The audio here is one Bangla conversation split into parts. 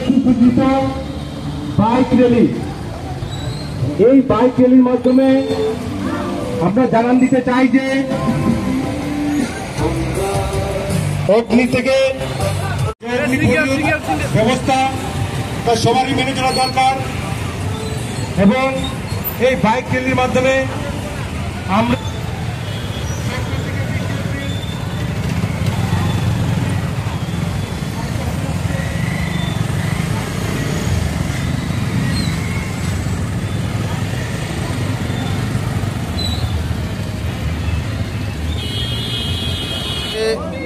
সুসজ্জিত বাইক র্যালি। এই বাইক র্যালির মাধ্যমে আমরা জানান দিতে চাই যে অগ্নি থেকে ব্যবস্থা সবারই মেনে চলা দরকার এবং এই বাইক র্যালির মাধ্যমে আমরা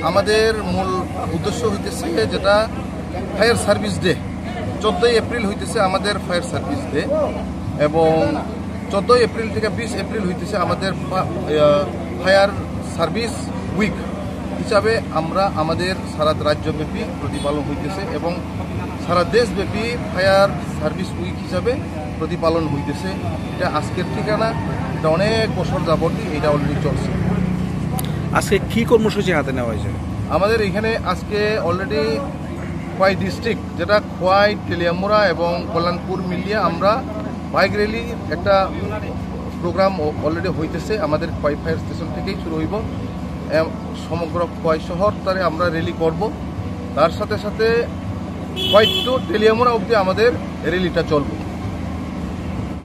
আমাদের মূল উদ্দেশ্য হইতেছে যেটা ফায়ার সার্ভিস ডে 14 এপ্রিল হইতেছে আমাদের ফায়ার সার্ভিস ডে এবং 14 এপ্রিল থেকে 20 এপ্রিল হইতেছে আমাদের ফায়ার সার্ভিস উইক হিসাবে আমরা আমাদের সারা রাজ্যব্যাপী প্রতিপালন হইতেছে এবং সারা দেশব্যাপী ফায়ার সার্ভিস উইক হিসাবে প্রতিপালন হইতেছে। এটা আজকের ঠিকানা, এটা অনেক বছর যাবতই এটা অলরেডি চলছে। আজকে কি কর্মসূচি হাতে নেওয়া হয়েছে? আমাদের এখানে আজকে অলরেডি খোয়াই ডিস্ট্রিক্ট যেটা খোয়াই, তেলিয়ামুড়া এবং কল্যাণপুর মিলিয়ে আমরা বাইক র্যালি একটা প্রোগ্রাম অলরেডি হইতেছে। আমাদের খোয়াই ফায়ার স্টেশন থেকেই শুরু হইব, সমগ্র খোয়াই শহর তারে আমরা র্যালি করব। তার সাথে সাথে খোয়াই টু তেলিয়ামুড়া অবধি আমাদের র্যালিটা চলবে।